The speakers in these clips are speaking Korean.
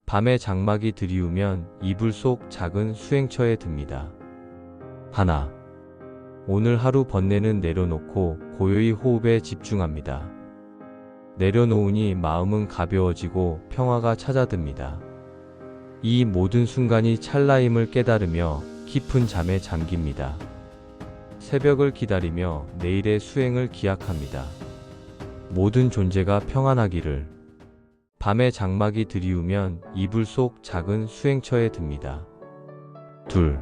밤에 장막이 드리우면 이불 속 작은 수행처에 듭니다. 하나. 오늘 하루 번뇌는 내려놓고 고요히 호흡에 집중합니다. 내려놓으니 마음은 가벼워지고 평화가 찾아듭니다. 이 모든 순간이 찰나임을 깨달으며 깊은 잠에 잠깁니다. 새벽을 기다리며 내일의 수행을 기약합니다. 모든 존재가 평안하기를. 밤에 장막이 드리우면 이불 속 작은 수행처에 듭니다. 둘.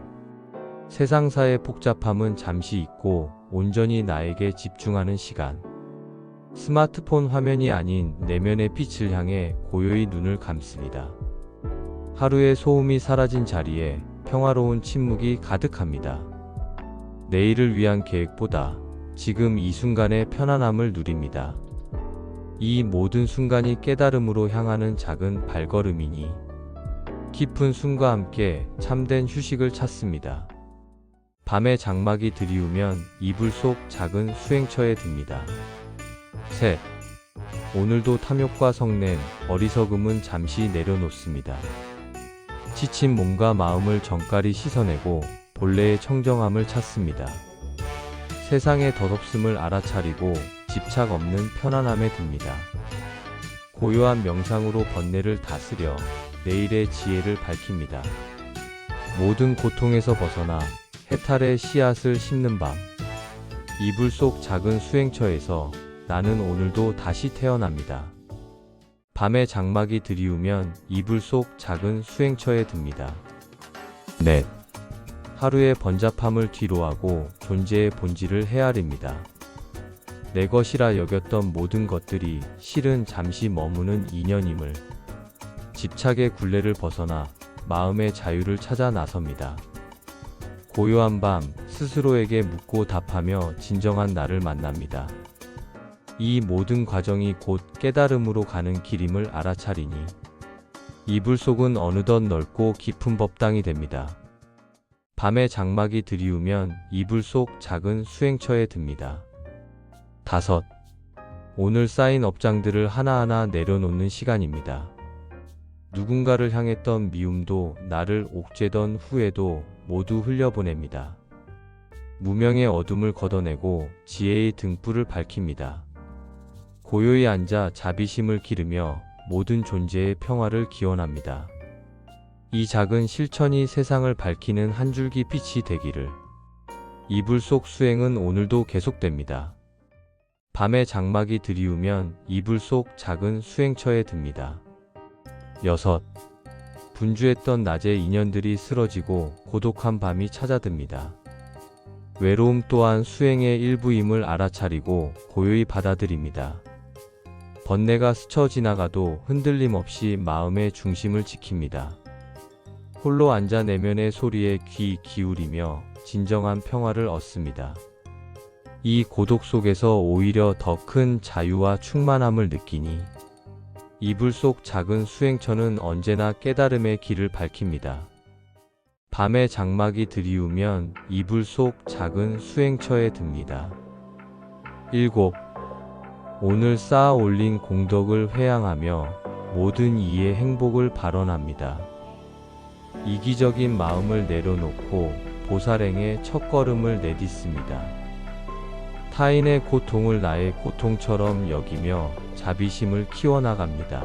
세상사의 복잡함은 잠시 잊고 온전히 나에게 집중하는 시간. 스마트폰 화면이 아닌 내면의 빛을 향해 고요히 눈을 감습니다. 하루의 소음이 사라진 자리에 평화로운 침묵이 가득합니다. 내일을 위한 계획보다 지금 이 순간의 편안함을 누립니다. 이 모든 순간이 깨달음으로 향하는 작은 발걸음이니 깊은 숨과 함께 참된 휴식을 찾습니다. 밤에 장막이 드리우면 이불 속 작은 수행처에 듭니다. 셋. 오늘도 탐욕과 성냄, 어리석음은 잠시 내려놓습니다. 지친 몸과 마음을 정갈히 씻어내고 본래의 청정함을 찾습니다. 세상의 덧없음을 알아차리고 집착 없는 편안함에 듭니다. 고요한 명상으로 번뇌를 다스려 내일의 지혜를 밝힙니다. 모든 고통에서 벗어나 해탈의 씨앗을 심는 밤. 이불 속 작은 수행처에서 나는 오늘도 다시 태어납니다. 밤에 장막이 드리우면 이불 속 작은 수행처에 듭니다. 넷. 하루의 번잡함을 뒤로하고 존재의 본질을 헤아립니다. 내 것이라 여겼던 모든 것들이 실은 잠시 머무는 인연임을. 집착의 굴레를 벗어나 마음의 자유를 찾아 나섭니다. 고요한 밤, 스스로에게 묻고 답하며 진정한 나를 만납니다. 이 모든 과정이 곧 깨달음으로 가는 길임을 알아차리니 이불 속은 어느덧 넓고 깊은 법당이 됩니다. 밤에 장막이 드리우면 이불 속 작은 수행처에 듭니다. 다섯. 오늘 쌓인 업장들을 하나하나 내려놓는 시간입니다. 누군가를 향했던 미움도 나를 옥죄던 후회도 모두 흘려보냅니다. 무명의 어둠을 걷어내고 지혜의 등불을 밝힙니다. 고요히 앉아 자비심을 기르며 모든 존재의 평화를 기원합니다. 이 작은 실천이 세상을 밝히는 한 줄기 빛이 되기를. 이불 속 수행은 오늘도 계속됩니다. 밤에 장막이 드리우면 이불 속 작은 수행처에 듭니다. 여섯. 분주했던 낮의 인연들이 쓰러지고 고독한 밤이 찾아듭니다. 외로움 또한 수행의 일부임을 알아차리고 고요히 받아들입니다. 번뇌가 스쳐 지나가도 흔들림 없이 마음의 중심을 지킵니다. 홀로 앉아 내면의 소리에 귀 기울이며 진정한 평화를 얻습니다. 이 고독 속에서 오히려 더 큰 자유와 충만함을 느끼니 이불 속 작은 수행처는 언제나 깨달음의 길을 밝힙니다. 밤에 장막이 드리우면 이불 속 작은 수행처에 듭니다. 7. 오늘 쌓아 올린 공덕을 회양하며 모든 이의 행복을 발언합니다. 이기적인 마음을 내려놓고 보살행의 첫걸음을 내딛습니다. 타인의 고통을 나의 고통처럼 여기며 자비심을 키워나갑니다.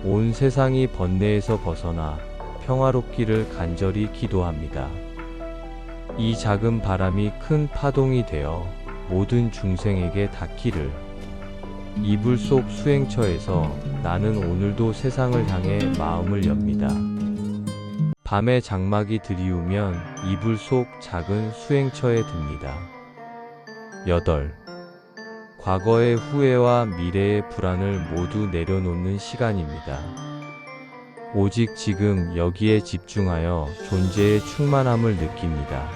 온 세상이 번뇌에서 벗어나 평화롭기를 간절히 기도합니다. 이 작은 바람이 큰 파동이 되어 모든 중생에게 닿기를. 이불 속 수행처에서 나는 오늘도 세상을 향해 마음을 엽니다. 밤에 장막이 드리우면 이불 속 작은 수행처에 듭니다. 8. 과거의 후회와 미래의 불안을 모두 내려놓는 시간입니다. 오직 지금 여기에 집중하여 존재의 충만함을 느낍니다.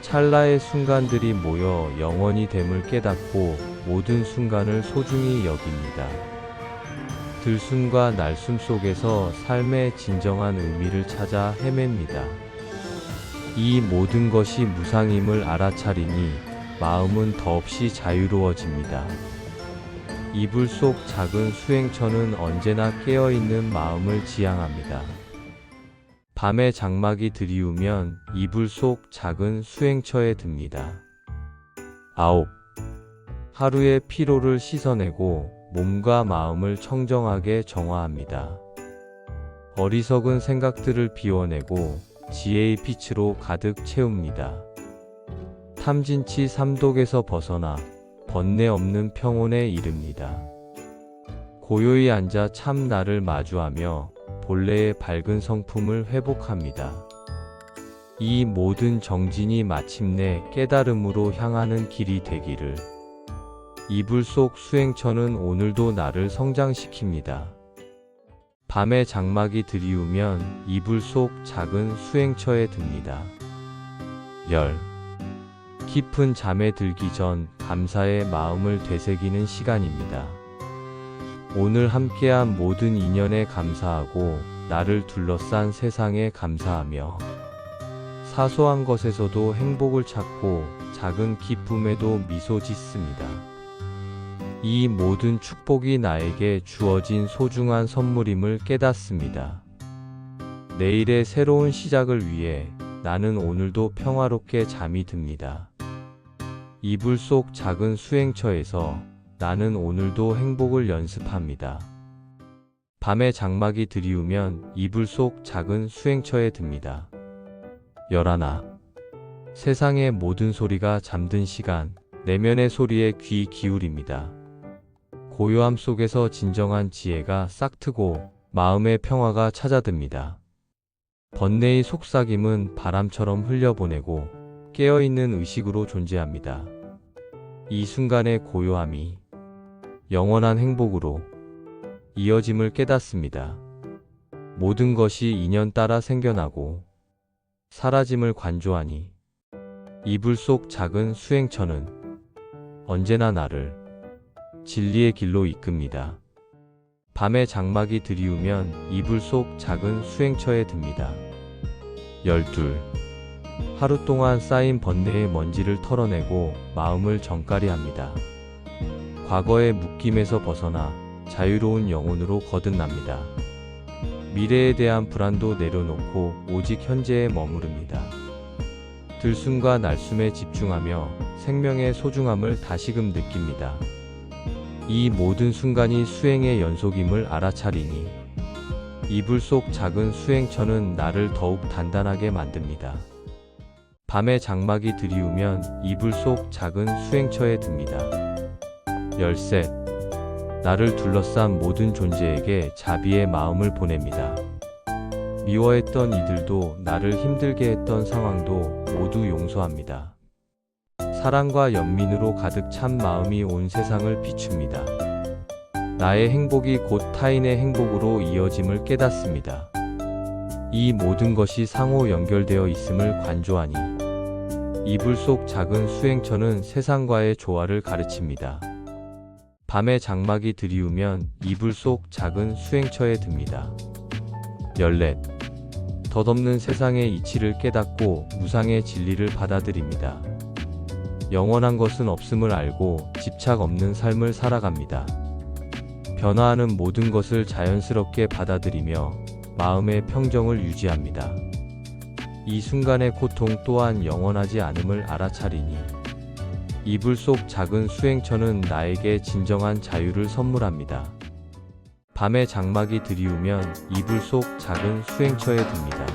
찰나의 순간들이 모여 영원히 됨을 깨닫고 모든 순간을 소중히 여깁니다. 들숨과 날숨 속에서 삶의 진정한 의미를 찾아 헤맵니다. 이 모든 것이 무상임을 알아차리니 마음은 더없이 자유로워집니다. 이불 속 작은 수행처는 언제나 깨어있는 마음을 지향합니다. 밤에 장막이 드리우면 이불 속 작은 수행처에 듭니다. 9. 하루의 피로를 씻어내고 몸과 마음을 청정하게 정화합니다. 어리석은 생각들을 비워내고 지혜의 빛으로 가득 채웁니다. 탐진치 삼독에서 벗어나 번뇌 없는 평온에 이릅니다. 고요히 앉아 참 나를 마주하며 본래의 밝은 성품을 회복합니다. 이 모든 정진이 마침내 깨달음으로 향하는 길이 되기를. 이불 속 수행처는 오늘도 나를 성장시킵니다. 밤에 장막이 드리우면 이불 속 작은 수행처에 듭니다. 10. 깊은 잠에 들기 전 감사의 마음을 되새기는 시간입니다. 오늘 함께한 모든 인연에 감사하고 나를 둘러싼 세상에 감사하며 사소한 것에서도 행복을 찾고 작은 기쁨에도 미소 짓습니다. 이 모든 축복이 나에게 주어진 소중한 선물임을 깨닫습니다. 내일의 새로운 시작을 위해 나는 오늘도 평화롭게 잠이 듭니다. 이불 속 작은 수행처에서 나는 오늘도 행복을 연습합니다. 밤에 장막이 드리우면 이불 속 작은 수행처에 듭니다. 11. 세상의 모든 소리가 잠든 시간, 내면의 소리에 귀 기울입니다. 고요함 속에서 진정한 지혜가 싹트고 마음의 평화가 찾아듭니다. 번뇌의 속삭임은 바람처럼 흘려보내고 깨어있는 의식으로 존재합니다. 이 순간의 고요함이 영원한 행복으로 이어짐을 깨닫습니다. 모든 것이 인연 따라 생겨나고 사라짐을 관조하니 이불 속 작은 수행처는 언제나 나를 진리의 길로 이끕니다. 밤에 장막이 드리우면 이불 속 작은 수행처에 듭니다. 12. 하루 동안 쌓인 번뇌의 먼지를 털어내고 마음을 정갈이합니다. 과거의 묶임에서 벗어나 자유로운 영혼으로 거듭납니다. 미래에 대한 불안도 내려놓고 오직 현재에 머무릅니다. 들숨과 날숨에 집중하며 생명의 소중함을 다시금 느낍니다. 이 모든 순간이 수행의 연속임을 알아차리니 이불 속 작은 수행처는 나를 더욱 단단하게 만듭니다. 밤에 장막이 드리우면 이불 속 작은 수행처에 듭니다. 13. 나를 둘러싼 모든 존재에게 자비의 마음을 보냅니다. 미워했던 이들도 나를 힘들게 했던 상황도 모두 용서합니다. 사랑과 연민으로 가득 찬 마음이 온 세상을 비춥니다. 나의 행복이 곧 타인의 행복으로 이어짐을 깨닫습니다. 이 모든 것이 상호 연결되어 있음을 관조하니 이불 속 작은 수행처는 세상과의 조화를 가르칩니다. 밤에 장막이 드리우면 이불 속 작은 수행처에 듭니다. 14. 덧없는 세상의 이치를 깨닫고 무상의 진리를 받아들입니다. 영원한 것은 없음을 알고 집착 없는 삶을 살아갑니다. 변화하는 모든 것을 자연스럽게 받아들이며 마음의 평정을 유지합니다. 이 순간의 고통 또한 영원하지 않음을 알아차리니 이불 속 작은 수행처는 나에게 진정한 자유를 선물합니다. 밤에 장막이 드리우면 이불 속 작은 수행처에 듭니다.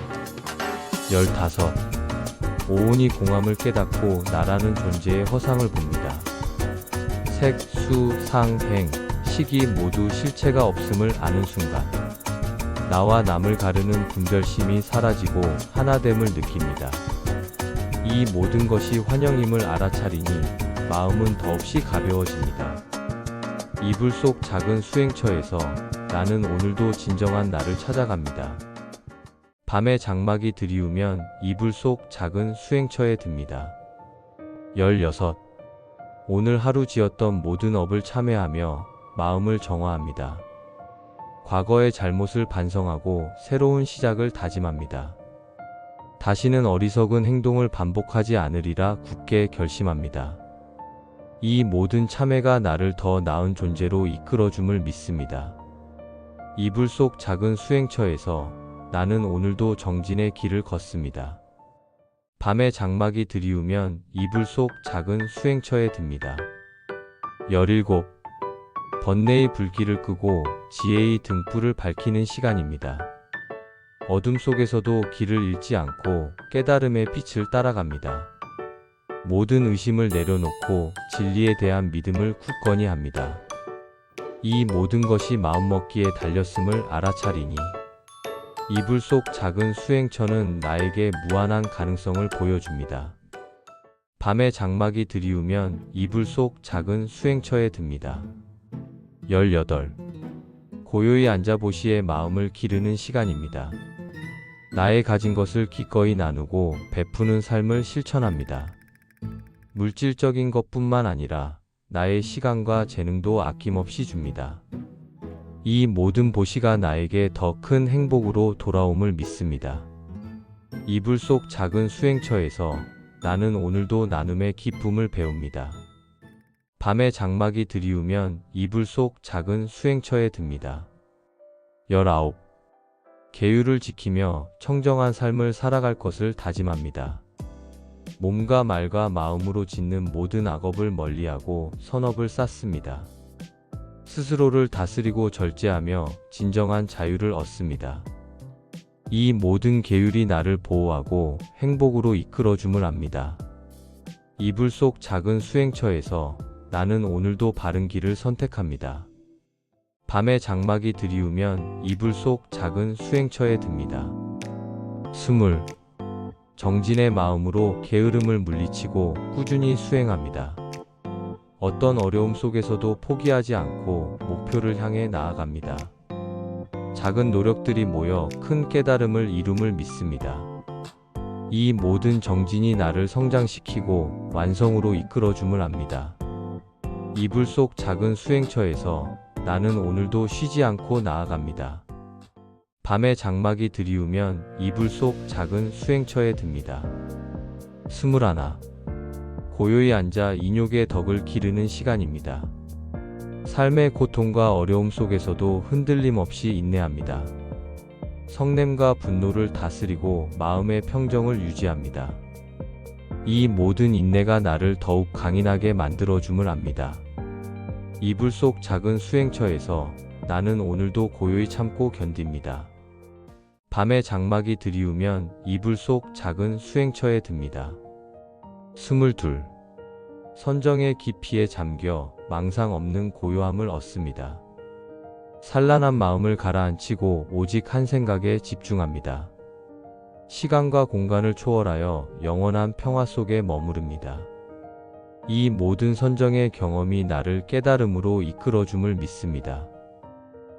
15. 오온이 공함을 깨닫고 나라는 존재의 허상을 봅니다. 색, 수, 상, 행, 시기 모두 실체가 없음을 아는 순간 나와 남을 가르는 분별심이 사라지고 하나됨을 느낍니다. 이 모든 것이 환영임을 알아차리니 마음은 더없이 가벼워집니다. 이불 속 작은 수행처에서 나는 오늘도 진정한 나를 찾아갑니다. 밤에 장막이 드리우면 이불 속 작은 수행처에 듭니다. 16. 오늘 하루 지었던 모든 업을 참회하며 마음을 정화합니다. 과거의 잘못을 반성하고 새로운 시작을 다짐합니다. 다시는 어리석은 행동을 반복하지 않으리라 굳게 결심합니다. 이 모든 참회가 나를 더 나은 존재로 이끌어줌을 믿습니다. 이불 속 작은 수행처에서 나는 오늘도 정진의 길을 걷습니다. 밤에 장막이 드리우면 이불 속 작은 수행처에 듭니다. 17. 번뇌의 불길을 끄고 지혜의 등불을 밝히는 시간입니다. 어둠 속에서도 길을 잃지 않고 깨달음의 빛을 따라갑니다. 모든 의심을 내려놓고 진리에 대한 믿음을 굳건히 합니다. 이 모든 것이 마음먹기에 달렸음을 알아차리니 이불 속 작은 수행처는 나에게 무한한 가능성을 보여줍니다. 밤에 장막이 드리우면 이불 속 작은 수행처에 듭니다. 18. 고요히 앉아보시의 마음을 기르는 시간입니다. 나의 가진 것을 기꺼이 나누고 베푸는 삶을 실천합니다. 물질적인 것뿐만 아니라 나의 시간과 재능도 아낌없이 줍니다. 이 모든 보시가 나에게 더 큰 행복으로 돌아옴을 믿습니다. 이불 속 작은 수행처에서 나는 오늘도 나눔의 기쁨을 배웁니다. 밤에 장막이 드리우면 이불 속 작은 수행처에 듭니다. 19. 계율을 지키며 청정한 삶을 살아갈 것을 다짐합니다. 몸과 말과 마음으로 짓는 모든 악업을 멀리하고 선업을 쌓습니다. 스스로를 다스리고 절제하며 진정한 자유를 얻습니다. 이 모든 계율이 나를 보호하고 행복으로 이끌어줌을 압니다. 이불 속 작은 수행처에서 나는 오늘도 바른 길을 선택합니다. 밤에 장막이 드리우면 이불 속 작은 수행처에 듭니다. 20. 정진의 마음으로 게으름을 물리치고 꾸준히 수행합니다. 어떤 어려움 속에서도 포기하지 않고 목표를 향해 나아갑니다. 작은 노력들이 모여 큰 깨달음을 이룸을 믿습니다. 이 모든 정진이 나를 성장시키고 완성으로 이끌어줌을 압니다. 이불 속 작은 수행처에서 나는 오늘도 쉬지 않고 나아갑니다. 밤에 장막이 드리우면 이불 속 작은 수행처에 듭니다. 21. 고요히 앉아 인욕의 덕을 기르는 시간입니다. 삶의 고통과 어려움 속에서도 흔들림 없이 인내합니다. 성냄과 분노를 다스리고 마음의 평정을 유지합니다. 이 모든 인내가 나를 더욱 강인하게 만들어줌을 압니다. 이불 속 작은 수행처에서 나는 오늘도 고요히 참고 견딥니다. 밤에 장막이 드리우면 이불 속 작은 수행처에 듭니다. 22. 선정의 깊이에 잠겨 망상 없는 고요함을 얻습니다. 산란한 마음을 가라앉히고 오직 한 생각에 집중합니다. 시간과 공간을 초월하여 영원한 평화 속에 머무릅니다. 이 모든 선정의 경험이 나를 깨달음으로 이끌어줌을 믿습니다.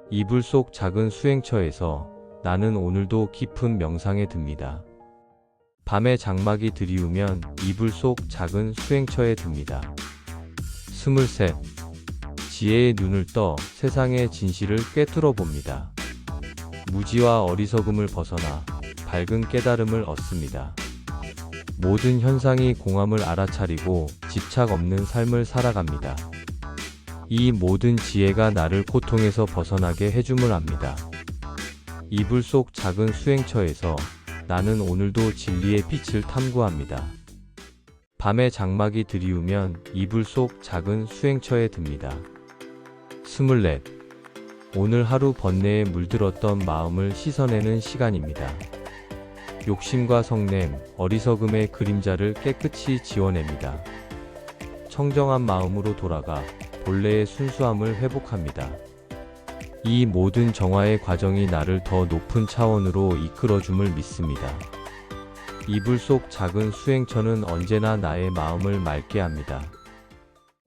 이불 속 작은 수행처에서 나는 오늘도 깊은 명상에 듭니다. 밤에 장막이 드리우면 이불 속 작은 수행처에 듭니다. 23. 지혜의 눈을 떠 세상의 진실을 꿰뚫어 봅니다. 무지와 어리석음을 벗어나 밝은 깨달음을 얻습니다. 모든 현상이 공함을 알아차리고 집착 없는 삶을 살아갑니다. 이 모든 지혜가 나를 고통에서 벗어나게 해줌을 압니다. 이불 속 작은 수행처에서 나는 오늘도 진리의 빛을 탐구합니다. 밤에 장막이 드리우면 이불 속 작은 수행처에 듭니다. 24. 오늘 하루 번뇌에 물들었던 마음을 씻어내는 시간입니다. 욕심과 성냄, 어리석음의 그림자를 깨끗이 지워냅니다. 청정한 마음으로 돌아가 본래의 순수함을 회복합니다. 이 모든 정화의 과정이 나를 더 높은 차원으로 이끌어줌을 믿습니다. 이불 속 작은 수행처는 언제나 나의 마음을 맑게 합니다.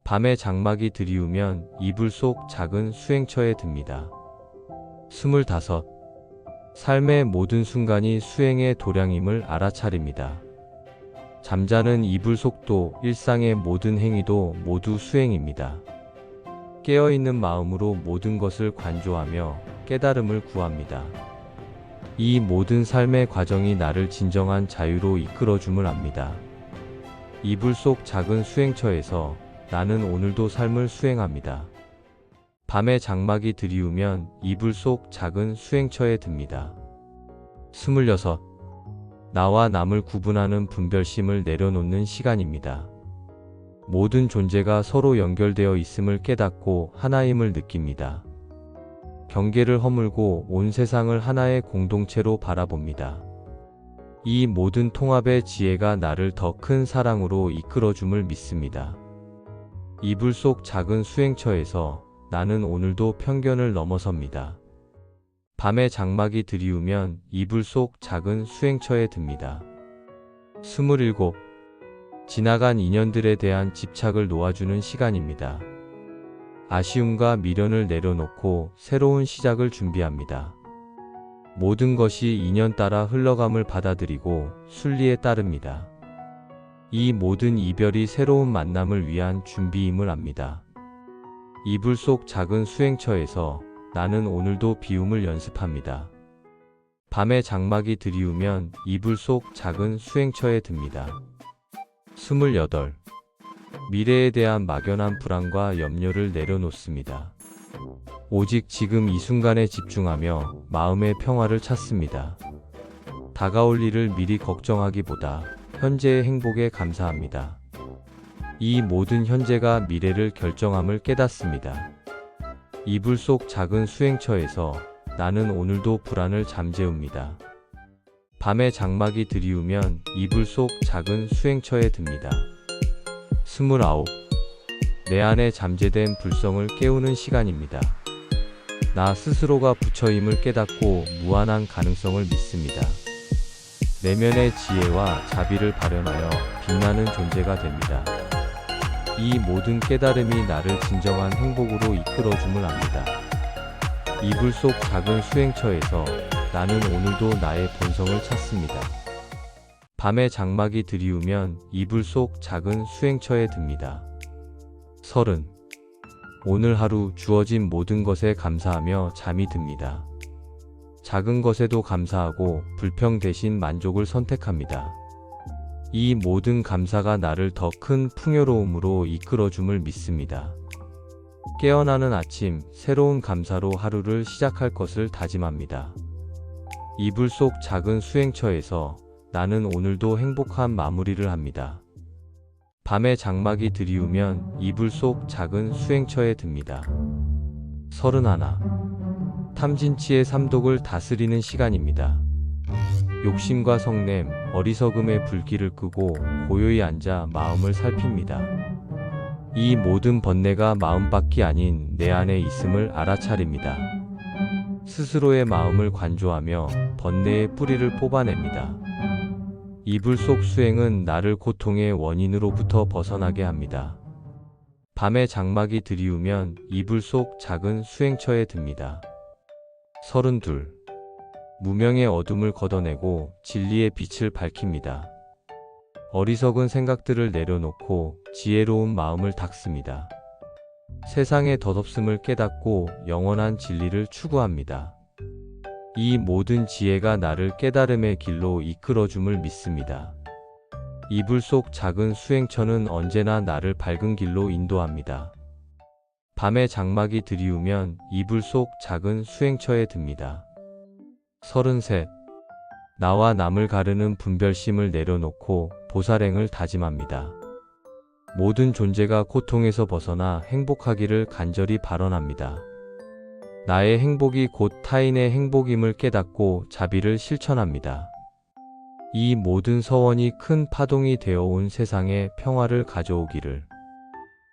밤에 장막이 드리우면 이불 속 작은 수행처에 듭니다. 25. 삶의 모든 순간이 수행의 도량임을 알아차립니다. 잠자는 이불 속도 일상의 모든 행위도 모두 수행입니다. 깨어있는 마음으로 모든 것을 관조하며 깨달음을 구합니다. 이 모든 삶의 과정이 나를 진정한 자유로 이끌어줌을 압니다. 이불 속 작은 수행처에서 나는 오늘도 삶을 수행합니다. 밤에 장막이 드리우면 이불 속 작은 수행처에 듭니다. 26. 나와 남을 구분하는 분별심을 내려놓는 시간입니다. 모든 존재가 서로 연결되어 있음을 깨닫고 하나임을 느낍니다. 경계를 허물고 온 세상을 하나의 공동체로 바라봅니다. 이 모든 통합의 지혜가 나를 더 큰 사랑으로 이끌어줌을 믿습니다. 이불 속 작은 수행처에서 나는 오늘도 편견을 넘어섭니다. 밤에 장막이 드리우면 이불 속 작은 수행처에 듭니다. 27. 지나간 인연들에 대한 집착을 놓아주는 시간입니다. 아쉬움과 미련을 내려놓고 새로운 시작을 준비합니다. 모든 것이 인연 따라 흘러감을 받아들이고 순리에 따릅니다. 이 모든 이별이 새로운 만남을 위한 준비임을 압니다. 이불 속 작은 수행처에서 나는 오늘도 비움을 연습합니다. 밤에 장막이 드리우면 이불 속 작은 수행처에 듭니다. 28. 미래에 대한 막연한 불안과 염려를 내려놓습니다. 오직 지금 이 순간에 집중하며 마음의 평화를 찾습니다. 다가올 일을 미리 걱정하기보다 현재의 행복에 감사합니다. 이 모든 현재가 미래를 결정함을 깨닫습니다. 이불 속 작은 수행처에서 나는 오늘도 불안을 잠재웁니다. 밤에 장막이 드리우면 이불 속 작은 수행처에 듭니다. 29. 내 안에 잠재된 불성을 깨우는 시간입니다. 나 스스로가 부처임을 깨닫고 무한한 가능성을 믿습니다. 내면의 지혜와 자비를 발현하여 빛나는 존재가 됩니다. 이 모든 깨달음이 나를 진정한 행복으로 이끌어줌을 압니다. 이불 속 작은 수행처에서 나는 오늘도 나의 본성을 찾습니다. 밤에 장막이 드리우면 이불 속 작은 수행처에 듭니다. 30. 오늘 하루 주어진 모든 것에 감사하며 잠이 듭니다. 작은 것에도 감사하고 불평 대신 만족을 선택합니다. 이 모든 감사가 나를 더 큰 풍요로움으로 이끌어줌을 믿습니다. 깨어나는 아침, 새로운 감사로 하루를 시작할 것을 다짐합니다. 이불 속 작은 수행처에서 나는 오늘도 행복한 마무리를 합니다. 밤에 장막이 드리우면 이불 속 작은 수행처에 듭니다. 31. 탐진치의 삼독을 다스리는 시간입니다. 욕심과 성냄, 어리석음의 불길을 끄고 고요히 앉아 마음을 살핍니다. 이 모든 번뇌가 마음밖이 아닌 내 안에 있음을 알아차립니다. 스스로의 마음을 관조하며 번뇌의 뿌리를 뽑아냅니다. 이불 속 수행은 나를 고통의 원인으로부터 벗어나게 합니다. 밤에 장막이 드리우면 이불 속 작은 수행처에 듭니다. 32. 무명의 어둠을 걷어내고 진리의 빛을 밝힙니다. 어리석은 생각들을 내려놓고 지혜로운 마음을 닦습니다. 세상의 덧없음을 깨닫고 영원한 진리를 추구합니다. 이 모든 지혜가 나를 깨달음의 길로 이끌어줌을 믿습니다. 이불 속 작은 수행처는 언제나 나를 밝은 길로 인도합니다. 밤에 장막이 드리우면 이불 속 작은 수행처에 듭니다. 33. 나와 남을 가르는 분별심을 내려놓고 보살행을 다짐합니다. 모든 존재가 고통에서 벗어나 행복하기를 간절히 발언합니다. 나의 행복이 곧 타인의 행복임을 깨닫고 자비를 실천합니다. 이 모든 서원이 큰 파동이 되어온 세상에 평화를 가져오기를.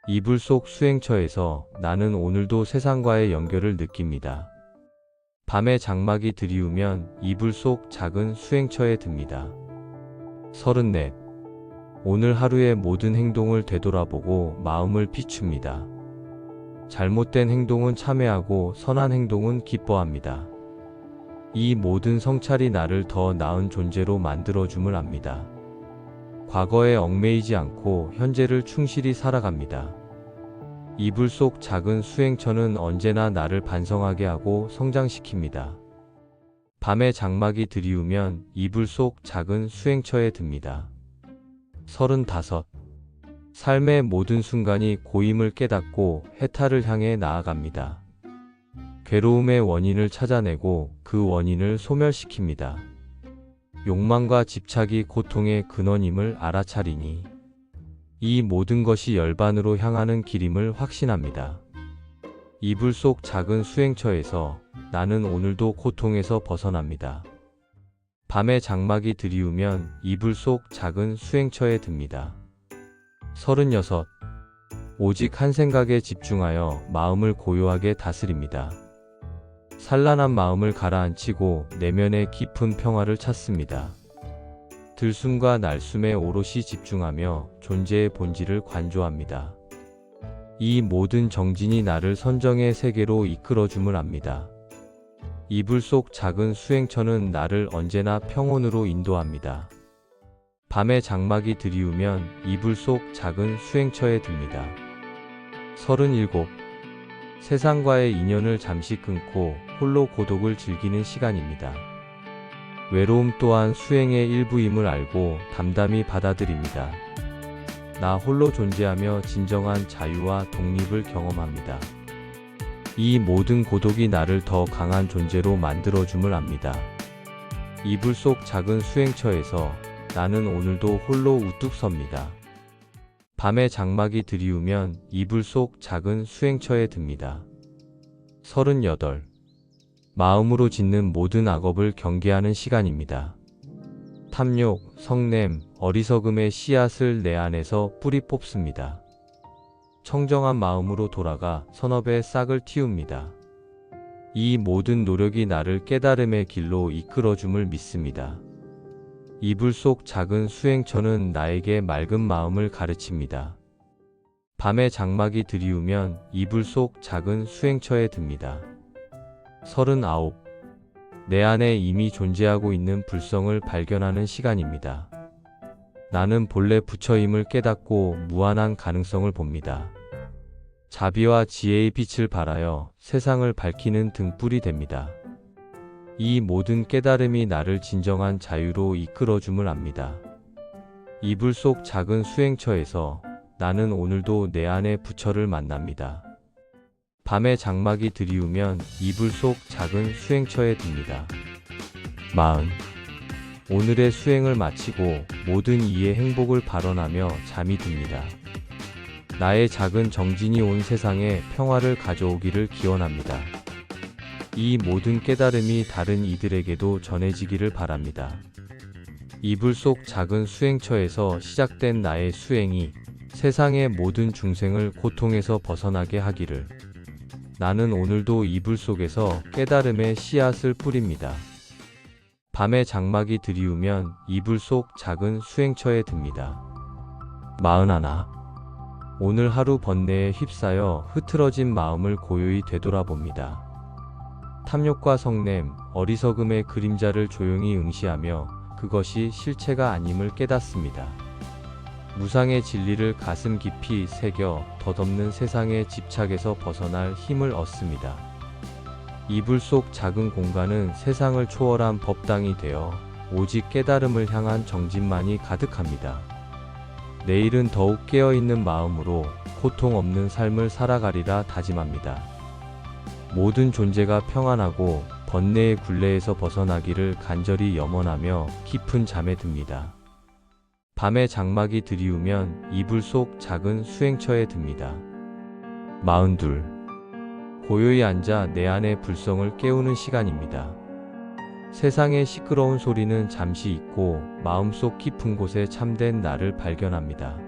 이불 속 수행처에서 나는 오늘도 세상과의 연결을 느낍니다. 밤에 장막이 드리우면 이불 속 작은 수행처에 듭니다. 34. 오늘 하루의 모든 행동을 되돌아보고 마음을 비춥니다. 잘못된 행동은 참회하고 선한 행동은 기뻐합니다. 이 모든 성찰이 나를 더 나은 존재로 만들어줌을 압니다. 과거에 얽매이지 않고 현재를 충실히 살아갑니다. 이불 속 작은 수행처는 언제나 나를 반성하게 하고 성장시킵니다. 밤에 장막이 드리우면 이불 속 작은 수행처에 듭니다. 35. 삶의 모든 순간이 고임을 깨닫고 해탈을 향해 나아갑니다. 괴로움의 원인을 찾아내고 그 원인을 소멸시킵니다. 욕망과 집착이 고통의 근원임을 알아차리니 이 모든 것이 열반으로 향하는 길임을 확신합니다. 이불 속 작은 수행처에서 나는 오늘도 고통에서 벗어납니다. 밤에 장막이 드리우면 이불 속 작은 수행처에 듭니다. 36. 오직 한 생각에 집중하여 마음을 고요하게 다스립니다. 산란한 마음을 가라앉히고 내면의 깊은 평화를 찾습니다. 들숨과 날숨에 오롯이 집중하며 존재의 본질을 관조합니다. 이 모든 정진이 나를 선정의 세계로 이끌어줌을 압니다. 이불 속 작은 수행처는 나를 언제나 평온으로 인도합니다. 밤에 장막이 드리우면 이불 속 작은 수행처에 듭니다. 37. 세상과의 인연을 잠시 끊고 홀로 고독을 즐기는 시간입니다. 외로움 또한 수행의 일부임을 알고 담담히 받아들입니다. 나 홀로 존재하며 진정한 자유와 독립을 경험합니다. 이 모든 고독이 나를 더 강한 존재로 만들어줌을 압니다. 이불 속 작은 수행처에서 나는 오늘도 홀로 우뚝 섭니다. 밤에 장막이 드리우면 이불 속 작은 수행처에 듭니다. 38. 마음으로 짓는 모든 악업을 경계하는 시간입니다. 탐욕, 성냄, 어리석음의 씨앗을 내 안에서 뿌리 뽑습니다. 청정한 마음으로 돌아가 선업의 싹을 틔웁니다. 이 모든 노력이 나를 깨달음의 길로 이끌어줌을 믿습니다. 이불 속 작은 수행처는 나에게 맑은 마음을 가르칩니다. 밤에 장막이 드리우면 이불 속 작은 수행처에 듭니다. 39. 내 안에 이미 존재하고 있는 불성을 발견하는 시간입니다. 나는 본래 부처임을 깨닫고 무한한 가능성을 봅니다. 자비와 지혜의 빛을 발하여 세상을 밝히는 등불이 됩니다. 이 모든 깨달음이 나를 진정한 자유로 이끌어줌을 압니다. 이불 속 작은 수행처에서 나는 오늘도 내 안의 부처를 만납니다. 밤에 장막이 드리우면 이불 속 작은 수행처에 듭니다. 40. 오늘의 수행을 마치고 모든 이의 행복을 발언하며 잠이 듭니다. 나의 작은 정진이 온 세상에 평화를 가져오기를 기원합니다. 이 모든 깨달음이 다른 이들에게도 전해지기를 바랍니다. 이불 속 작은 수행처에서 시작된 나의 수행이 세상의 모든 중생을 고통에서 벗어나게 하기를. 나는 오늘도 이불 속에서 깨달음의 씨앗을 뿌립니다. 밤에 장막이 드리우면 이불 속 작은 수행처에 듭니다. 41. 오늘 하루 번뇌에 휩싸여 흐트러진 마음을 고요히 되돌아봅니다. 탐욕과 성냄, 어리석음의 그림자를 조용히 응시하며 그것이 실체가 아님을 깨닫습니다. 무상의 진리를 가슴 깊이 새겨 덧없는 세상의 집착에서 벗어날 힘을 얻습니다. 이불 속 작은 공간은 세상을 초월한 법당이 되어 오직 깨달음을 향한 정진만이 가득합니다. 내일은 더욱 깨어있는 마음으로 고통 없는 삶을 살아가리라 다짐합니다. 모든 존재가 평안하고 번뇌의 굴레에서 벗어나기를 간절히 염원하며 깊은 잠에 듭니다. 밤에 장막이 드리우면 이불 속 작은 수행처에 듭니다. 42. 고요히 앉아 내 안의 불성을 깨우는 시간입니다. 세상의 시끄러운 소리는 잠시 잊고 마음속 깊은 곳에 참된 나를 발견합니다.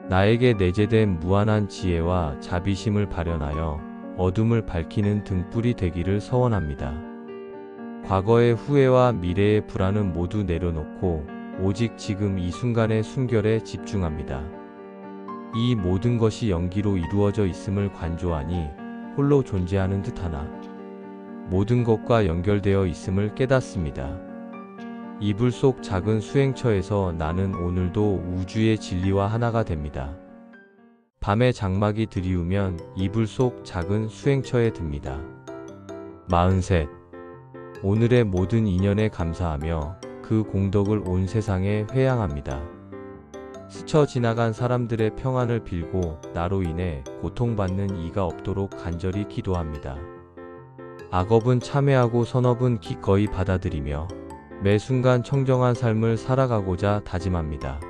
나에게 내재된 무한한 지혜와 자비심을 발현하여 어둠을 밝히는 등불이 되기를 서원합니다. 과거의 후회와 미래의 불안은 모두 내려놓고 오직 지금 이 순간의 순결에 집중합니다. 이 모든 것이 연기로 이루어져 있음을 관조하니 홀로 존재하는 듯하나 모든 것과 연결되어 있음을 깨닫습니다. 이불 속 작은 수행처에서 나는 오늘도 우주의 진리와 하나가 됩니다. 밤에 장막이 드리우면 이불 속 작은 수행처에 듭니다. 43. 오늘의 모든 인연에 감사하며 그 공덕을 온 세상에 회양합니다. 스쳐 지나간 사람들의 평안을 빌고 나로 인해 고통받는 이가 없도록 간절히 기도합니다. 악업은 참회하고 선업은 기꺼이 받아들이며 매 순간 청정한 삶을 살아가고자 다짐합니다.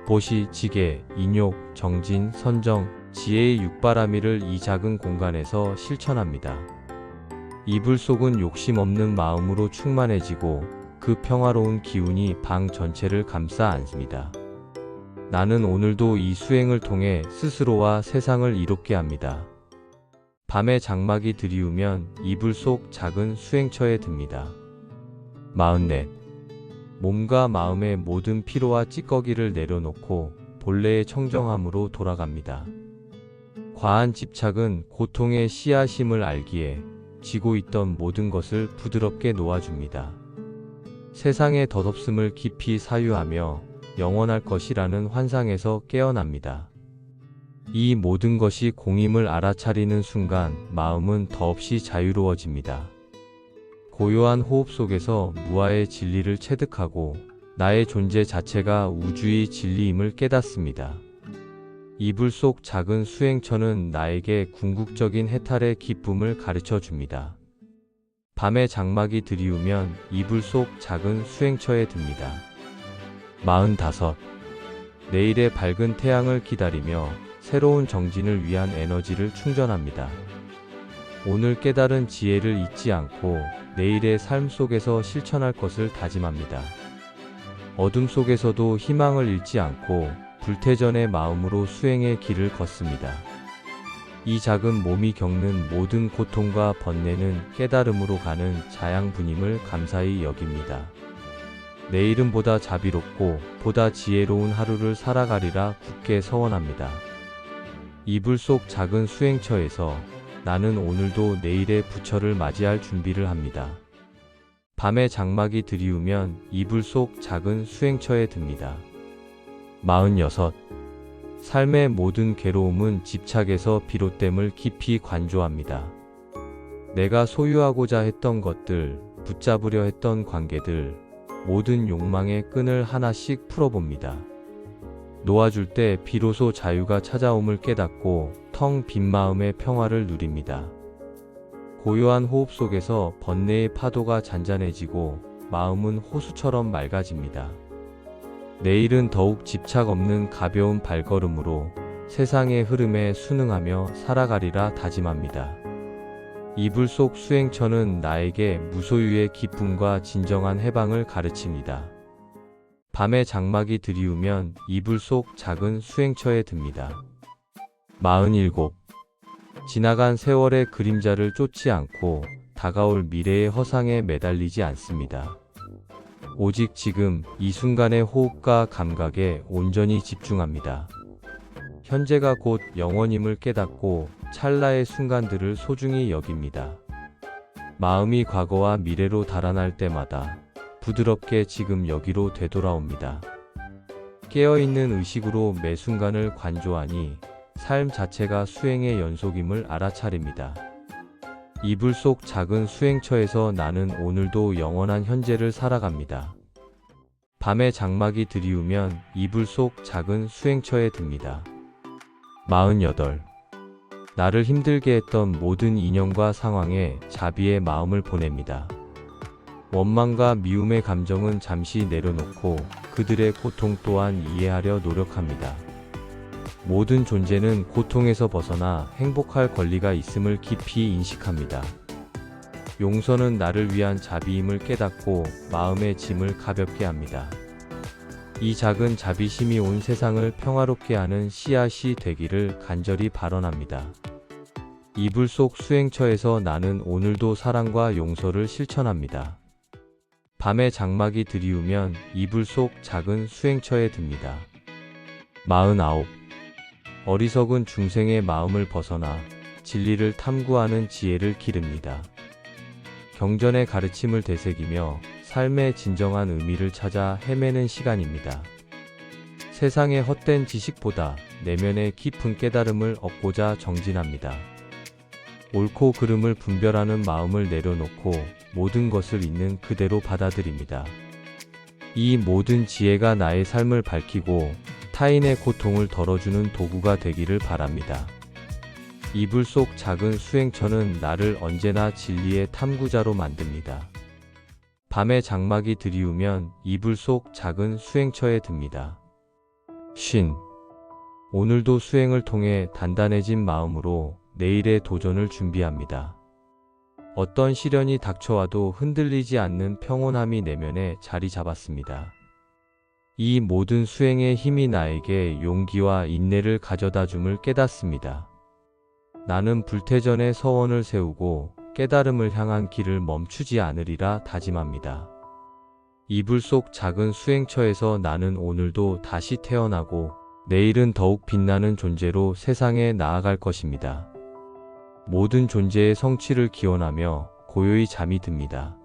보시, 지계, 인욕, 정진, 선정, 지혜의 육바라밀을 이 작은 공간에서 실천합니다. 이불 속은 욕심 없는 마음으로 충만해지고 그 평화로운 기운이 방 전체를 감싸 안습니다. 나는 오늘도 이 수행을 통해 스스로와 세상을 이롭게 합니다. 밤에 장막이 드리우면 이불 속 작은 수행처에 듭니다. 44. 몸과 마음의 모든 피로와 찌꺼기를 내려놓고 본래의 청정함으로 돌아갑니다. 과한 집착은 고통의 씨앗임을 알기에 쥐고 있던 모든 것을 부드럽게 놓아줍니다. 세상의 덧없음을 깊이 사유하며 영원할 것이라는 환상에서 깨어납니다. 이 모든 것이 공임을 알아차리는 순간 마음은 더없이 자유로워집니다. 고요한 호흡 속에서 무아의 진리를 체득하고 나의 존재 자체가 우주의 진리임을 깨닫습니다. 이불 속 작은 수행처는 나에게 궁극적인 해탈의 기쁨을 가르쳐 줍니다. 밤에 장막이 드리우면 이불 속 작은 수행처에 듭니다. 45. 내일의 밝은 태양을 기다리며 새로운 정진을 위한 에너지를 충전합니다. 오늘 깨달은 지혜를 잊지 않고 내일의 삶 속에서 실천할 것을 다짐합니다. 어둠 속에서도 희망을 잃지 않고 불태전의 마음으로 수행의 길을 걷습니다. 이 작은 몸이 겪는 모든 고통과 번뇌는 깨달음으로 가는 자양분임을 감사히 여깁니다. 내일은 보다 자비롭고 보다 지혜로운 하루를 살아가리라 굳게 서원합니다. 이불 속 작은 수행처에서 나는 오늘도 내일의 부처를 맞이할 준비를 합니다. 밤에 장막이 드리우면 이불 속 작은 수행처에 듭니다. 46. 삶의 모든 괴로움은 집착에서 비롯됨을 깊이 관조합니다. 내가 소유하고자 했던 것들, 붙잡으려 했던 관계들, 모든 욕망의 끈을 하나씩 풀어봅니다. 놓아줄 때 비로소 자유가 찾아옴을 깨닫고 텅 빈 마음의 평화를 누립니다. 고요한 호흡 속에서 번뇌의 파도가 잔잔해지고 마음은 호수처럼 맑아집니다. 내일은 더욱 집착 없는 가벼운 발걸음으로 세상의 흐름에 순응하며 살아가리라 다짐합니다. 이불 속 수행처는 나에게 무소유의 기쁨과 진정한 해방을 가르칩니다. 밤에 장막이 드리우면 이불 속 작은 수행처에 듭니다. 47. 지나간 세월의 그림자를 쫓지 않고 다가올 미래의 허상에 매달리지 않습니다. 오직 지금 이 순간의 호흡과 감각에 온전히 집중합니다. 현재가 곧 영원임을 깨닫고 찰나의 순간들을 소중히 여깁니다. 마음이 과거와 미래로 달아날 때마다 부드럽게 지금 여기로 되돌아옵니다. 깨어있는 의식으로 매 순간을 관조하니 삶 자체가 수행의 연속임을 알아차립니다. 이불 속 작은 수행처에서 나는 오늘도 영원한 현재를 살아갑니다. 밤에 장막이 드리우면 이불 속 작은 수행처에 듭니다. 48. 나를 힘들게 했던 모든 인연과 상황에 자비의 마음을 보냅니다. 원망과 미움의 감정은 잠시 내려놓고 그들의 고통 또한 이해하려 노력합니다. 모든 존재는 고통에서 벗어나 행복할 권리가 있음을 깊이 인식합니다. 용서는 나를 위한 자비임을 깨닫고 마음의 짐을 가볍게 합니다. 이 작은 자비심이 온 세상을 평화롭게 하는 씨앗이 되기를 간절히 발언합니다. 이불 속 수행처에서 나는 오늘도 사랑과 용서를 실천합니다. 밤에 장막이 드리우면 이불 속 작은 수행처에 듭니다. 49. 어리석은 중생의 마음을 벗어나 진리를 탐구하는 지혜를 기릅니다. 경전의 가르침을 되새기며 삶의 진정한 의미를 찾아 헤매는 시간입니다. 세상의 헛된 지식보다 내면의 깊은 깨달음을 얻고자 정진합니다. 옳고 그름을 분별하는 마음을 내려놓고 모든 것을 있는 그대로 받아들입니다. 이 모든 지혜가 나의 삶을 밝히고 타인의 고통을 덜어주는 도구가 되기를 바랍니다. 이불 속 작은 수행처는 나를 언제나 진리의 탐구자로 만듭니다. 밤에 장막이 드리우면 이불 속 작은 수행처에 듭니다. 오늘도 수행을 통해 단단해진 마음으로 내일의 도전을 준비합니다. 어떤 시련이 닥쳐와도 흔들리지 않는 평온함이 내면에 자리 잡았습니다. 이 모든 수행의 힘이 나에게 용기와 인내를 가져다 줌을 깨닫습니다. 나는 불태전에 서원을 세우고 깨달음을 향한 길을 멈추지 않으리라 다짐합니다. 이불 속 작은 수행처에서 나는 오늘도 다시 태어나고 내일은 더욱 빛나는 존재로 세상에 나아갈 것입니다. 모든 존재의 성취를 기원하며 고요히 잠이 듭니다.